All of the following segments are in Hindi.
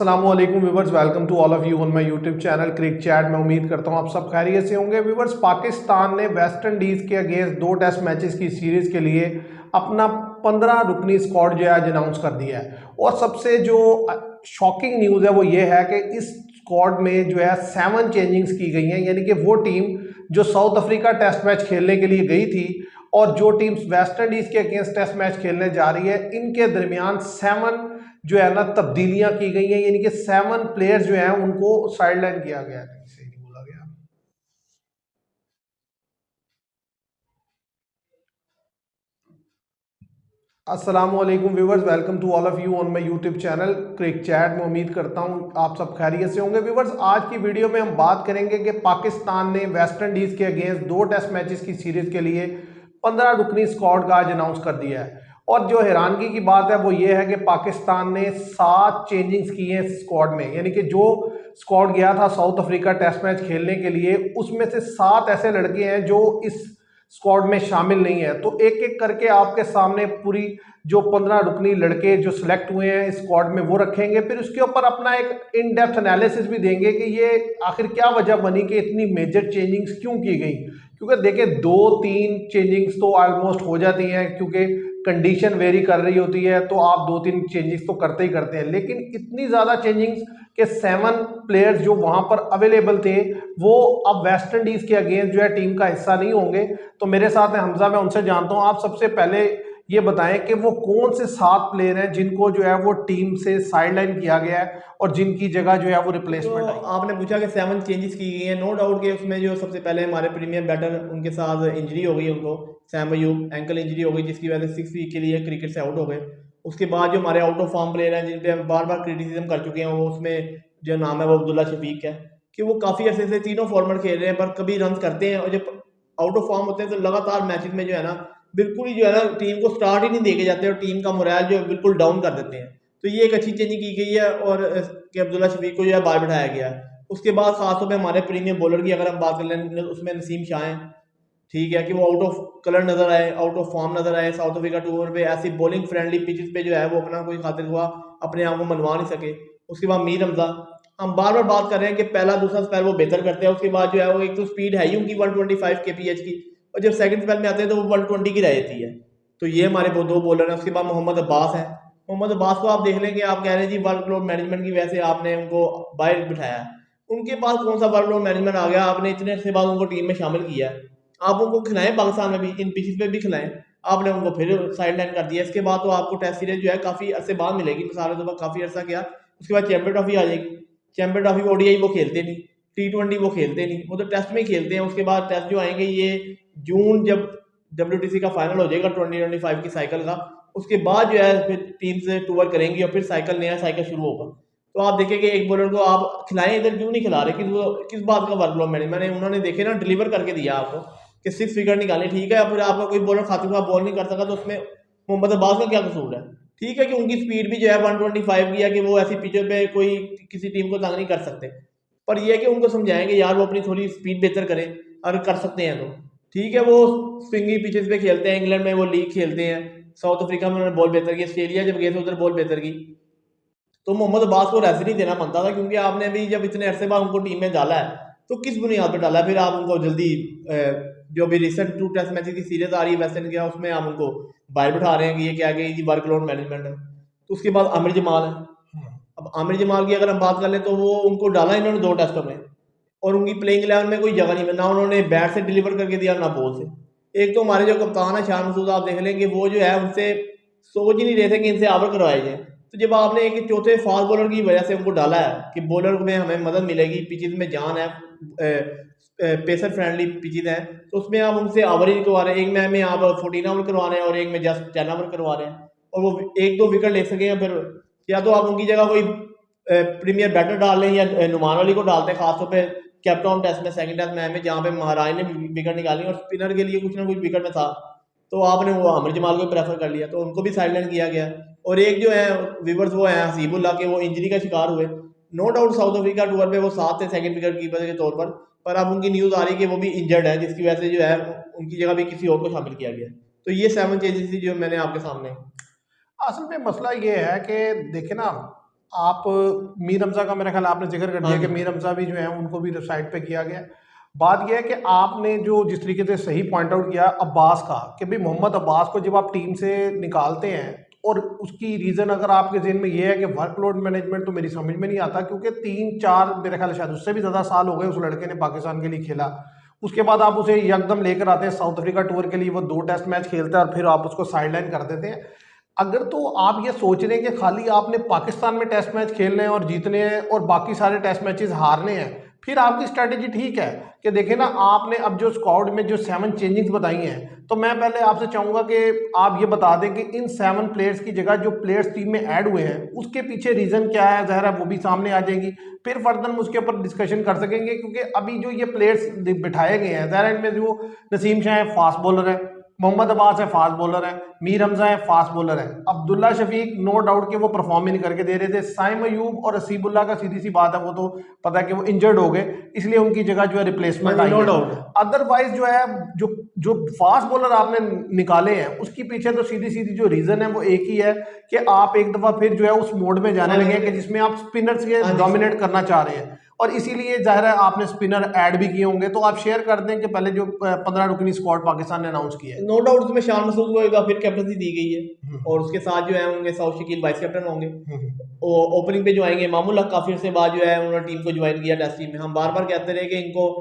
अस्सलामुअलैकुम viewers, welcome to all of you on my YouTube channel Cric Chat. मैं उम्मीद करता हूं आप सब खैरियत से होंगे। व्यूवर्स, पाकिस्तान ने वेस्ट इंडीज़ के अगेंस्ट 2 टेस्ट मैचेस की सीरीज़ के लिए अपना 15 रुकनी स्क्वाड जो है आज अनाउंस कर दिया है। और सबसे जो शॉकिंग न्यूज़ है वो ये है कि इस स्क्वाड में जो है 7 चेंजिंग्स की गई हैं, यानी कि वो टीम जो साउथ अफ्रीका टेस्ट मैच खेलने के लिए गई थी और जो टीम वेस्ट इंडीज़ के अगेंस्ट टेस्ट मैच खेलने जा रही है, इनके दरमियान 7 जो है ना तब्दीलियां की गई हैं, यानी कि 7 प्लेयर्स जो हैं उनको साइडलाइन किया गया है। सही नहीं बोला गया। अस्सलाम वालेकुम viewers, welcome to all of you on my YouTube channel Cric Chat. मैं उम्मीद करता हूं आप सब खैरियत से होंगे। व्यूवर्स, आज की वीडियो में हम बात करेंगे कि पाकिस्तान ने वेस्ट इंडीज़ के अगेंस्ट 2 टेस्ट मैचेस की सीरीज के लिए 15 रुकनी स्क्वाड का आज अनाउंस कर दिया है। और जो हैरानगी की बात है वो ये है कि पाकिस्तान ने 7 चेंजिंग्स की हैं स्क्वाड में, यानी कि जो स्क्वाड गया था साउथ अफ्रीका टेस्ट मैच खेलने के लिए उसमें से 7 ऐसे लड़के हैं जो इस स्क्वाड में शामिल नहीं है। तो एक एक करके आपके सामने पूरी जो 15 रुकनी लड़के जो सिलेक्ट हुए हैं इस स्क्वाड में वो रखेंगे, फिर उसके ऊपर अपना एक इन डेप्थ एनालिसिस भी देंगे कि ये आखिर क्या वजह बनी कि इतनी मेजर चेंजिंग्स क्यों की गई। क्योंकि देखिए 2-3 चेंजिंग्स तो ऑलमोस्ट हो जाती हैं, क्योंकि कंडीशन वेरी कर रही होती है तो आप 2-3 चेंजिंग्स तो करते ही करते हैं, लेकिन इतनी ज़्यादा चेंजिंग्स के 7 प्लेयर्स जो वहां पर अवेलेबल थे वो अब वेस्ट इंडीज़ के अगेंस्ट जो है टीम का हिस्सा नहीं होंगे। तो मेरे साथ है हमजा, मैं उनसे जानता हूं। आप सबसे पहले ये बताएं कि वो कौन से 7 प्लेयर हैं जिनको जो है वो टीम से साइडलाइन किया गया है और जिनकी जगह जो है वो रिप्लेसमेंट तो आई। आपने पूछा कि 7 चेंजेस की गई हैं, नो डाउट कि उसमें जो सबसे पहले हमारे प्रीमियर बैटर उनके साथ इंजरी हो गई, उनको सैम अयूब एंकल इंजरी हो गई जिसकी वजह से 6 वीक के लिए क्रिकेट से आउट हो गए। उसके बाद जो हमारे आउट ऑफ फॉर्म प्लेयर हैं जिन पे हम बार बार क्रिटिसिज्म कर चुके हैं, वो उसमें जो नाम है वो अब्दुल्ला शफीक है कि वो काफ़ी अर्से से तीनों फॉर्मेट खेल रहे हैं पर कभी रन करते हैं और जब आउट ऑफ फॉर्म होते हैं तो लगातार मैचेस में जो है ना बिल्कुल ही जो है ना टीम को स्टार्ट ही नहीं देके जाते और टीम का मोरल जो है बिल्कुल डाउन कर देते हैं। तो ये एक अच्छी चेंजिंग की गई है और कि अब्दुल्ला शफीक को जो है बाहर बिठाया गया है। उसके बाद खासतौर पे हमारे प्रीमियम बॉलर की अगर हम बात कर लें उसमें नसीम शाह हैं। ठीक है कि वो आउट ऑफ कलर नजर आए, आउट ऑफ फॉर्म नजर आए। साउथ अफ्रीका टूर पे ऐसी बॉलिंग फ्रेंडली पिचेस पे जो है वो अपना कोई खातिर हुआ अपने आप को मनवा नहीं सके। उसके बाद मीर हमजा, हम बार बार बात कर रहे हैं कि पहला दूसरा स्पेल वो बेहतर करते हैं। उसके बाद जो है वो एक तो स्पीड है ही उनकी 125 kph की, और जब सेकंड स्पेल में आते हैं तो वो 120 की रह जाती है। तो ये हमारे वो 2 बॉलर हैं। उसके बाद मोहम्मद अब्बास है। मोहम्मद अब्बास को आप देख लें कि आप कह रहे हैं जी वर्कलोड मैनेजमेंट की वजह से आपने उनको बाहर बिठाया है। उनके पास कौन सा वर्कलोड मैनेजमेंट आ गया? आपने इतने अरसे बाद उनको टीम में शामिल किया है, आप उनको खिलाएं पाकिस्तान में भी, इन पिचेस पे भी खिलाएं। आपने उनको फिर साइडलाइन कर दिया। इसके बाद तो आपको टेस्ट सीरीज जो है काफ़ी अरसे बाद मिलेगी, मिसाल के तौर पर काफ़ी अर्सा गया। उसके बाद चैंपियन ट्रॉफी आ जाएगी। चैंपियन ट्रॉफी ओडीआई वो खेलते नहीं, T20 वो खेलते नहीं, वो तो टेस्ट में ही खेलते हैं। उसके बाद टेस्ट जो आएंगे ये जून, जब WTC का फाइनल हो जाएगा 2025 की साइकिल का, उसके बाद जो है फिर टीम से टूर करेंगी और फिर साइकिल नया साइकिल शुरू होगा। तो आप देखें कि एक बॉलर को आप खिलाएं, इधर क्यों नहीं खिला रहे? किस बात का वर्कलोड मैंने उन्होंने देखे ना डिलीवर करके दिया आपको कि 6 विकेट निकाले। ठीक है, फिर आपका कोई बॉलर खातिर हुआ बॉल नहीं कर सका तो उसमें मोहम्मद अब्बास का क्या कसूर है? ठीक है कि उनकी स्पीड भी जो है 125 की है कि वो ऐसी पिचों पे कोई किसी टीम को तंग नहीं कर सकते, पर यह है कि उनको समझाएंगे यार वो अपनी थोड़ी स्पीड बेहतर करें अगर कर सकते हैं तो। ठीक है, वो स्विंगी पिचेस पे खेलते हैं, इंग्लैंड में वो लीग खेलते हैं, साउथ अफ्रीका में उन्होंने बॉल बेहतर की, ऑस्ट्रेलिया जब गए थे उधर बॉल बेहतर की। तो मोहम्मद अब्बास को रेस्ट नहीं देना बनता था, क्योंकि आपने अभी जब इतने अरसे बाद उनको टीम में डाला है तो किस बुनियाद पर डाला है? फिर आप उनको जल्दी जो भी रिसेंट 2 टेस्ट मैचेस की सीरीज आ रही है वेस्ट इंडीज के, उसमें आप उनको बाहर बिठा रहे हैं कि ये क्या गई जी वर्कलोड मैनेजमेंट है। तो उसके बाद आमिर जमाल है। अब आमिर जमाल की अगर हम बात कर लें तो वो उनको डाला इन्होंने 2 टेस्टों में और उनकी प्लेइंग 11 में कोई जगह नहीं, ना उन्होंने बैट से डिलीवर करके दिया ना बॉल से। एक तो हमारे जो कप्तान है शान मसूद, आप देख लेंगे वो जो है उनसे सोच ही नहीं रहे थे कि इनसे आवर करवाए जाए। तो जब आपने एक चौथे फास्ट बॉलर की वजह से उनको डाला है कि बॉलर में हमें मदद मिलेगी, पिचेज में जान है, पेसर फ्रेंडली पिचेज हैं, तो उसमें आप उनसे आवर ही नहीं करवा रहे हैं। एक मैच में आप 14 ओवर करवा रहे हैं और एक में जस्ट 10 ओवर करवा रहे हैं, और वो 1-2 विकेट ले सके। फिर या तो आप उनकी जगह कोई प्रीमियर बैटर डाल लें या नुमान अली को डालते हैं, खासतौर पर कैप्टन टेस्ट में, सेकंड टेस्ट मैच में जहाँ पे महाराज ने विकेट निकाली और स्पिनर के लिए कुछ ना कुछ विकेट में था, तो आपने वो आमिर जमाल को प्रेफर कर लिया, तो उनको भी साइडलाइन किया गया। और एक जो है वीवर्स वो है हसीबुल्ला के, वो इंजरी का शिकार हुए। No doubt South Africa tour पे वो साथ थे सेकंड विकेट कीपर के तौर पर अब उनकी न्यूज़ आ रही है कि वो भी इंजर्ड है, जिसकी वजह से जो है उनकी जगह भी किसी और को शामिल किया गया। तो ये 7 चेंजेस थी जो मैंने आपके सामने। असल में मसला ये है कि देखे ना, आप मीर हमजा का मेरा ख्याल आपने जिक्र कर दिया कि मीर हमजा भी जो है उनको भी साइड पे किया गया। बात यह है कि आपने जो जिस तरीके से सही पॉइंट आउट किया अब्बास का कि भाई मोहम्मद अब्बास को जब आप टीम से निकालते हैं और उसकी रीज़न अगर आपके जहन में ये है कि वर्कलोड मैनेजमेंट, तो मेरी समझ में नहीं आता, क्योंकि 3-4 मेरे ख्याल शायद उससे भी ज़्यादा साल हो गए उस लड़के ने पाकिस्तान के लिए खेला। उसके बाद आप उसे एकदम लेकर आते हैं साउथ अफ्रीका टूर के लिए, वो 2 टेस्ट मैच खेलता है और फिर आप उसको साइडलाइन कर देते हैं। अगर तो आप ये सोच रहे हैं कि खाली आपने पाकिस्तान में टेस्ट मैच खेलने हैं और जीतने हैं और बाकी सारे टेस्ट मैचेस हारने हैं, फिर आपकी स्ट्रैटेजी ठीक है कि देखें ना, आपने अब जो स्क्वाड में जो 7 चेंजिंग्स बताई हैं, तो मैं पहले आपसे चाहूंगा कि आप ये बता दें कि इन 7 प्लेयर्स की जगह जो प्लेयर्स टीम में ऐड हुए हैं उसके पीछे रीजन क्या है। ज़ाहिर है वो भी सामने आ जाएगी, फिर फर्दर उसके ऊपर डिस्कशन कर सकेंगे, क्योंकि अभी जो ये प्लेयर्स बिठाए गए हैं, ज़ाहिर है इनमें जो नसीम शाह है फास्ट बॉलर है, मोहम्मद अब्बास है फास्ट बॉलर है, मीर हमजा है फास्ट बॉलर है, अब्दुल्ला शफीक नो डाउट कि वो परफॉर्म ही नहीं करके दे रहे थे, साइम अयूब और हसीबुल्ला का सीधी सी बात है वो तो पता है कि वो इंजर्ड हो गए, इसलिए उनकी जगह जो है रिप्लेसमेंट आई नो है। डाउट। अदरवाइज जो है जो जो फास्ट बॉलर आपने निकाले हैं उसके पीछे तो सीधी सीधी जो रीजन है वो एक ही है कि आप एक दफा फिर जो है उस मोड में जाने लगे हैं कि जिसमें आप स्पिनर्स के डोमिनेट करना चाह रहे हैं, और इसीलिए जाहिर है आपने स्पिनर ऐड भी किए होंगे। तो आप शेयर कर दें कि पहले जो 15 रुकनी स्क्वाड पाकिस्तान ने अनाउंस किया है। नो डाउट उसमें शान मसूद को फिर कैप्टनसी दी गई है और उसके साथ जो है उनके साउथ शकील वाइस कैप्टन होंगे। और ओपनिंग पे जो आएंगे मामूला काफी से बाद जो है उन्होंने टीम को ज्वाइन किया टेस्ट टीम में। हम बार बार कहते रहे कि इनको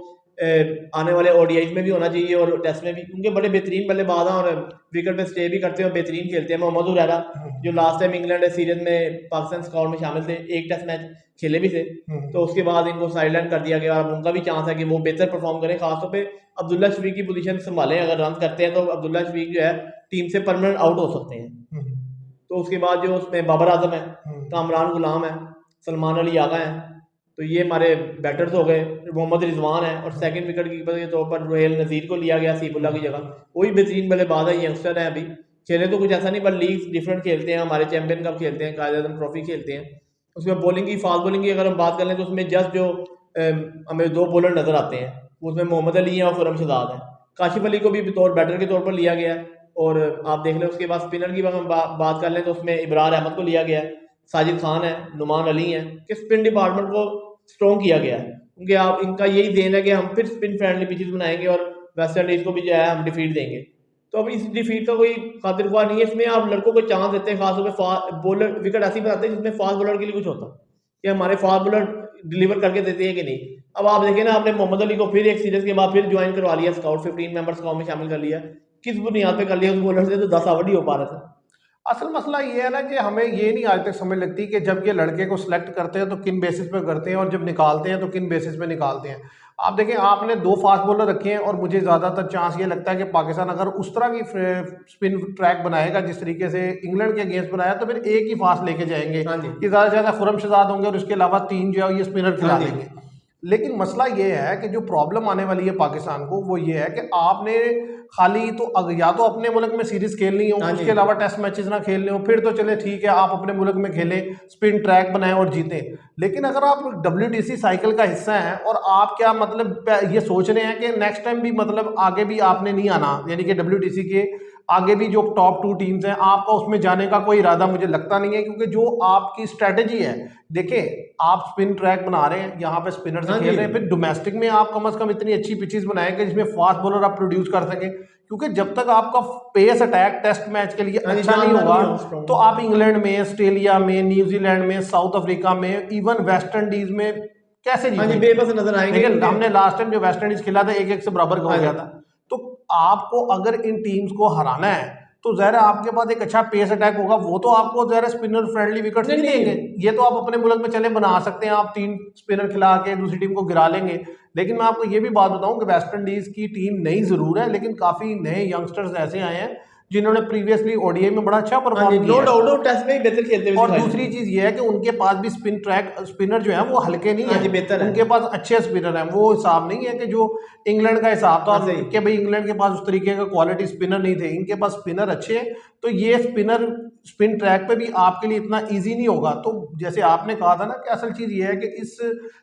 आने वाले ओडीआईज में भी होना चाहिए और टेस्ट में भी, उनके बड़े बेहतरीन बल्लेबाज हैं और विकेट पे स्टे भी करते हैं और बेहतरीन खेलते हैं। मोहम्मद हुरैरा जो लास्ट टाइम इंग्लैंड सीरीज में पाकिस्तान स्क्वाड में शामिल थे, एक टेस्ट मैच खेले भी थे, तो उसके बाद इनको साइडलाइन कर दिया गया। अब उनका भी चांस है कि वो बेहतर परफॉर्म करें, खासतौर पे अब्दुल्ला शफीक की पोजीशन संभालें। अगर रन करते हैं तो अब्दुल्ला शफीक जो है टीम से परमानेंट आउट हो सकते हैं। तो उसके बाद जो उसमें बाबर आजम है, कामरान गुलाम है, सलमान अली आगा है, तो ये हमारे बैटर्स हो गए। मोहम्मद रिजवान है और सेकंड विकेट कीपर के तौर पर रोहेल नज़ीर को लिया गया सीबुल्ला की जगह, वही बेहतरीन बल्लेबाज है, यंगस्टर है, अभी खेले तो कुछ ऐसा नहीं पर लीग डिफरेंट खेलते हैं, हमारे चैंपियन कप खेलते हैं, कायद आजम ट्रॉफी खेलते हैं। उसके बाद बॉलिंग की फास्ट बॉलिंग की अगर हम बात कर लें तो उसमें जस्ट जो हमें 2 बॉलर नजर आते हैं उसमें मोहम्मद अली है और खुरम शहजाद है। काशिफ अली को भी बतौर बैटर के तौर पर लिया गया है और आप देख लें उसके बाद स्पिनर की हम बात कर लें तो उसमें इब्रार अहमद को लिया गया है, साजिद खान है, नुमान अली हैं, कि स्पिन डिपार्टमेंट को स्ट्रॉन्ग किया गया है क्योंकि आप इनका यही देन है कि हम फिर स्पिन फ्रेंडली पिचेस बनाएंगे और वेस्ट इंडीज को भी जो है हम डिफीट देंगे। तो अब इस डिफीट का कोई खातिर ख्वाह नहीं है, इसमें आप लड़कों को चांस देते हैं, खासतौर पर बॉलर विकेट ऐसी बनाते हैं जिसमें फास्ट बॉलर के लिए कुछ होता कि हमारे फास्ट बॉलर डिलीवर करके देते हैं कि नहीं। अब आप देखें ना, आपने मोहम्मद अली को फिर एक सीरीज के बाद फिर ज्वाइन करवा लिया, स्काउट 15 मेंबर स्काउट में शामिल कर लिया, किस बुनियाद पे कर लिया उस बॉलर से, तो 10 आउट ही हो पा रहा था। असल मसला ये है ना कि हमें ये नहीं आज तक समझ लगती कि जब ये लड़के को सिलेक्ट करते हैं तो किन बेसिस पे करते हैं और जब निकालते हैं तो किन बेसिस पे निकालते हैं। आप देखें आपने 2 फास्ट बॉलर रखे हैं और मुझे ज़्यादातर चांस ये लगता है कि पाकिस्तान अगर उस तरह की स्पिन ट्रैक बनाएगा जिस तरीके से इंग्लैंड के अगेंस्ट बनाया तो फिर एक ही फास्ट लेके जाएंगे कि ज़्यादा से ज़्यादा खुरम शहजाद होंगे और उसके अलावा 3 जो है ये स्पिनर खिला देंगे। लेकिन मसला ये है कि जो प्रॉब्लम आने वाली है पाकिस्तान को वो ये है कि आपने खाली तो या तो अपने मुल्क में सीरीज खेलनी हो, उसके अलावा टेस्ट मैचेस ना खेलने हो, फिर तो चले ठीक है आप अपने मुल्क में खेलें, स्पिन ट्रैक बनाएं और जीतें। लेकिन अगर आप WTC साइकिल का हिस्सा हैं और आप क्या मतलब ये सोच रहे हैं कि नेक्स्ट टाइम भी मतलब आगे भी आपने नहीं आना, यानी कि WTC के आगे भी जो टॉप 2 टीम्स हैं आपका उसमें जाने का कोई इरादा मुझे लगता नहीं है, क्योंकि जो आपकी स्ट्रेटेजी है, देखिए आप स्पिन ट्रैक बना रहे हैं, यहाँ पे स्पिनर से खेल रहे हैं, फिर डोमेस्टिक में आप कम से कम इतनी अच्छी पिचेस बनाएंगे जिसमें फास्ट बॉलर आप प्रोड्यूस कर सकें, क्योंकि जब तक आपका पेस अटैक टेस्ट मैच के लिए अच्छा नहीं होगा तो आप इंग्लैंड में, ऑस्ट्रेलिया में, न्यूजीलैंड में, साउथ अफ्रीका में, इवन वेस्ट इंडीज में कैसे जीतेंगे, बेबस नजर आएंगे। हमने लास्ट टाइम जो वेस्ट इंडीज खेला था 1-1 से बराबर हो गया था। तो आपको अगर इन टीम्स को हराना है तो ज़रा आपके पास एक अच्छा पेस अटैक होगा, वो तो आपको ज़रा स्पिनर फ्रेंडली विकेट नहीं देंगे। ये तो आप अपने मुल्क में चले बना सकते हैं, आप 3 स्पिनर खिला के दूसरी टीम को गिरा लेंगे। लेकिन मैं आपको ये भी बात बताऊं कि वेस्ट इंडीज की टीम नई जरूर है लेकिन काफी नए यंगस्टर्स ऐसे आए हैं जिन्होंने प्रीवियसली ओडीआई में बड़ा अच्छा परफॉर्म किया है, टेस्ट में बेहतर खेलते और दूसरी चीज ये है कि उनके पास भी स्पिनर जो है वो हल्के नहीं है, बेहतर उनके पास अच्छे स्पिनर हैं। वो हिसाब नहीं है कि जो इंग्लैंड का हिसाब था कि भाई इंग्लैंड के पास उस तरीके का क्वालिटी स्पिनर नहीं थे, इनके पास स्पिनर अच्छे हैं। तो ये स्पिन ट्रैक पे भी आपके लिए इतना इजी नहीं होगा। तो जैसे आपने कहा था ना कि असल चीज ये है कि इस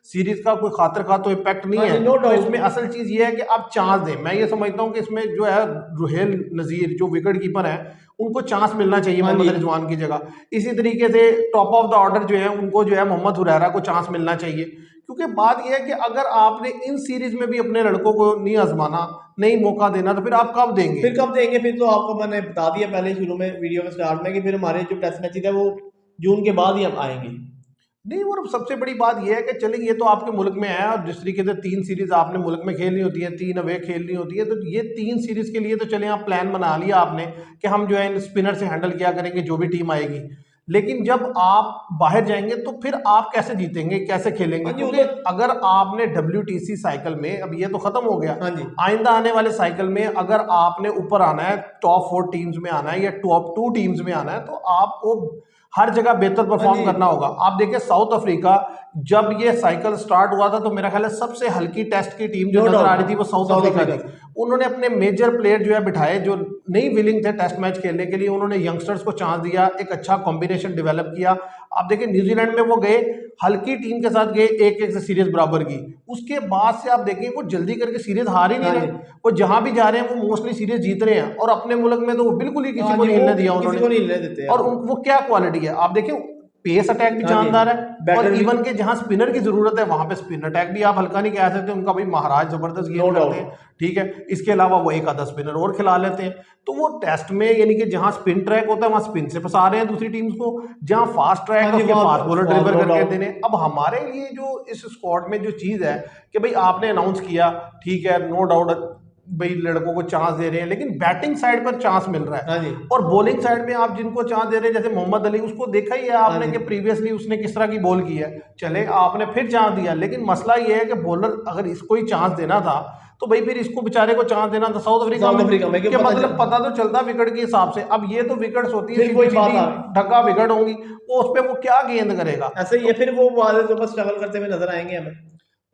सीरीज का कोई खातिर का तो इम्पैक्ट नहीं है, तो इसमें असल चीज ये है कि आप चांस दें। मैं ये समझता हूँ कि इसमें जो है रुहेल नजीर जो विकेट कीपर है उनको चांस मिलना चाहिए हाँ मोहम्मद जी। रिजवान की जगह। इसी तरीके से टॉप ऑफ द ऑर्डर जो है उनको जो है मोहम्मद हुरैरा को चांस मिलना चाहिए, क्योंकि बात यह है कि अगर आपने इन सीरीज में भी अपने लड़कों को नहीं आजमाना, नहीं मौका देना, तो फिर आप कब देंगे? फिर कब देंगे? फिर तो आपको मैंने बता दिया पहले शुरू में वीडियो में स्टार्ट में कि फिर हमारे जो टेस्ट मैचेज है वो जून के बाद ही हम आएंगे। नहीं, और सबसे बड़ी बात यह है कि चलिए ये तो आपके मुल्क में है, और जिस तरीके से 3 सीरीज आपने मुल्क में खेलनी होती है, 3 अवे खेलनी होती है, तो ये 3 सीरीज के लिए तो चले आप प्लान बना लिया आपने कि हम जो है इन स्पिनर से हैंडल किया करेंगे जो भी टीम आएगी। लेकिन जब आप बाहर जाएंगे तो फिर आप कैसे जीतेंगे, कैसे खेलेंगे? हाँ जी, वो क्योंकि तो अगर आपने WTC साइकिल में, अब ये तो खत्म हो गया, हाँ जी, आइंदा आने वाले साइकिल में अगर आपने ऊपर आना है, टॉप 4 टीम्स में आना है या टॉप 2 टीम्स में आना है, तो आपको हर जगह बेहतर हाँ परफॉर्म जी, करना होगा। आप देखिए साउथ अफ्रीका, जब ये साइकिल स्टार्ट हुआ था तो मेरा ख्याल है सबसे हल्की टेस्ट की टीम जो नो नजर आ डाउट रही थी वो साउथ साउथ अफ्रीका अफ्रीका थी। से। उन्होंने अपने मेजर प्लेयर जो है बिठाए, जो नहीं विलिंग थे टेस्ट मैच खेलने के लिए, उन्होंने यंगस्टर्स को चांस दिया, एक अच्छा कॉम्बिनेशन डेवलप किया। आप देखिए न्यूजीलैंड में वो गए, हल्की टीम के साथ गए, 1-1 से सीरीज बराबर की। उसके बाद से आप देखें वो जल्दी करके सीरीज हार ही नहीं हाँ रहे, जी, वो जहां भी जा रहे हैं वो मोस्टली सीरीज जीत रहे हैं, और अपने मुल्क में तो वो बिल्कुल ही किसी हाँ को जी, नहीं वो हिलने दिया किसी उन्होंने। को नहीं हिलने देते और यार। वो क्या क्वालिटी है आप देखें, पेस अटैक भी हाँ जी, जानदार है, और बैटर भी, इवन के जहां स्पिनर की जरूरत है वहां पे स्पिन अटैक भी आप हल्का नहीं कह सकते, उनका भाई महाराज जबरदस्त नो गेम करते डाउट। हैं। ठीक है, इसके अलावा वो एक आधा स्पिनर और खिला लेते हैं। तो वो टेस्ट में यानी कि जहां स्पिन ट्रैक होता है वहां स्पिन से फंसा रहे हैं दूसरी टीम्स को, जहां फास्ट ट्रैक हाँ है जी, उसके फास्ट वहाँ बॉलर डिलीवर नो करके डाउट। देने। अब हमारे लिए जो इस स्क्वाड में जो चीज है कि भाई आपने अनाउंस किया, ठीक है, नो डाउट भाई लड़कों को चांस दे रहे हैं, लेकिन बैटिंग साइड पर चांस मिल रहा हाँ है, जी, और बॉलिंग साइड में आप जिनको चांस दे रहे हैं जैसे मोहम्मद अली, उसको देखा ही है हाँ आपने जी, कि प्रीवियसली उसने किस तरह की बॉल की है। चले आपने फिर चांस दिया, लेकिन मसला ये है कि बॉलर अगर इसको ही चांस देना था तो भाई फिर इसको बेचारे को चांस देना था साउथ अफ्रीका साउथ में, अफ्रीका में क्यों कि पता मतलब चल, पता तो चलता विकेट के हिसाब से। अब ये तो विकेट्स होती है फिर सीधी वही बात सीधी आ गई। ढक्का विकेट होंगी, वो उस पर वो क्या गेंद करेगा? ऐसे ही है, तो फिर वो वाले तो बस स्ट्रगल करते हुए नजर आएंगे हमें।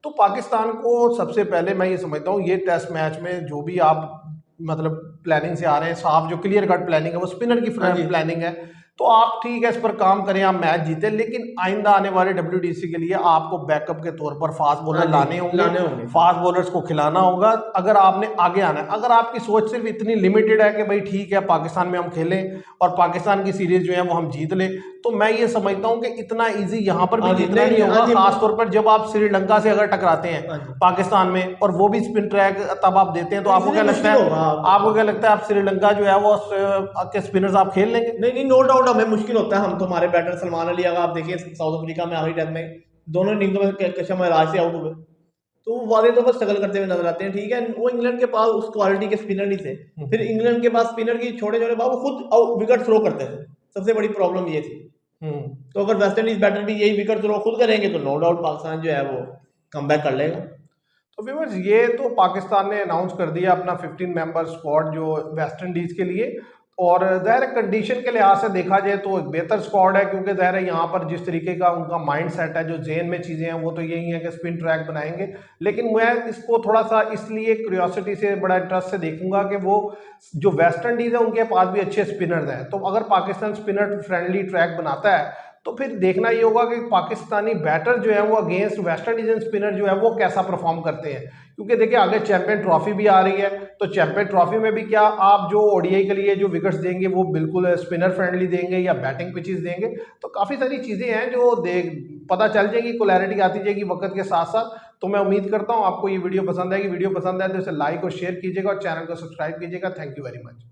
तो पाकिस्तान को सबसे पहले मैं ये समझता हूँ ये टेस्ट मैच में जो भी आप मतलब प्लानिंग से आ रहे हैं, साफ जो क्लियर कट प्लानिंग है वो स्पिनर की हाँ जी, प्लानिंग है, तो आप ठीक है इस पर काम करें, आप मैच जीते, लेकिन आइंदा आने वाले WTC के लिए आपको बैकअप के तौर पर फास्ट हाँ बॉलर जी, लाने होंगे, लाने होंगे। फास्ट बॉलर्स को खिलाना होगा अगर आपने आगे आना है। अगर आपकी सोच सिर्फ इतनी लिमिटेड है कि भाई ठीक है पाकिस्तान में हम खेलें और पाकिस्तान की सीरीज जो है वो हम जीत लें, तो मैं ये समझता हूँ कि इतना इजी यहाँ पर भी हाँ जी, जीतना नहीं हाँ होगा, जी, खासतौर पर जब आप श्रीलंका से अगर टकराते हैं हाँ जी, पाकिस्तान में और वो भी स्पिन ट्रैक तब आप देते हैं, तो आपको इसलिए क्या लगता मुश्किल है, होगा आपको क्या लगता है आप श्रीलंका जो है वो के स्पिनर्स आप खेल लेंगे? नहीं नहीं, नो डाउट हमें मुश्किल होता है। हम तो हमारे बैटर सलमान अली, अगर आप देखिए साउथ अफ्रीका में आखिरी टेस्ट में दोनों इनिंग्स में कशम राज से आउट हुए, तो वो वाले तो बस स्ट्रगल करते हुए नजर आते हैं। ठीक है, वो इंग्लैंड के पास उस क्वालिटी के स्पिनर नहीं थे, फिर इंग्लैंड के पास स्पिनर की छोटे छोटे बाल वो खुद विकेट थ्रो करते थे, सबसे बड़ी प्रॉब्लम ये थी। हम्म। तो अगर वेस्ट इंडीज बैटर भी यही विकेट थ्रो खुद करेंगे तो नो डाउट पाकिस्तान जो है वो कम बैक कर लेगा। तो व्यूअर्स ये तो पाकिस्तान ने अनाउंस कर दिया अपना 15 मेंबर स्क्वाड जो वेस्ट इंडीज के लिए, और ज़ाहिर कंडीशन के लिहाज से देखा जाए तो एक बेहतर स्क्वाड है, क्योंकि ज़ाहिर है यहाँ पर जिस तरीके का उनका माइंड सेट है, जो जेन में चीज़ें हैं वो तो यही है कि स्पिन ट्रैक बनाएंगे। लेकिन मैं इसको थोड़ा सा इसलिए क्यूरियोसिटी से बड़ा इंटरेस्ट से देखूंगा कि वो जो वेस्ट इंडीज़ है उनके पास भी अच्छे स्पिनर्स हैं, तो अगर पाकिस्तान स्पिनर फ्रेंडली ट्रैक बनाता है तो फिर देखना ये होगा कि पाकिस्तानी बैटर जो है वो अगेंस्ट वेस्ट इंडीजन स्पिनर जो है वो कैसा परफॉर्म करते हैं। क्योंकि देखिए आगे चैंपियन ट्रॉफी भी आ रही है, तो चैंपियन ट्रॉफी में भी क्या आप जो ओडीआई के लिए जो विकेट्स देंगे वो बिल्कुल स्पिनर फ्रेंडली देंगे या बैटिंग पिचेस देंगे, तो काफ़ी सारी चीज़ें हैं जो देख पता चल जाएगी, क्लैरिटी आती जाएगी वक्त के साथ साथ। तो मैं उम्मीद करता हूँ आपको ये वीडियो पसंद आएगी। वीडियो पसंद आए तो इसे लाइक और शेयर कीजिएगा और चैनल को सब्सक्राइब कीजिएगा। Thank you very much.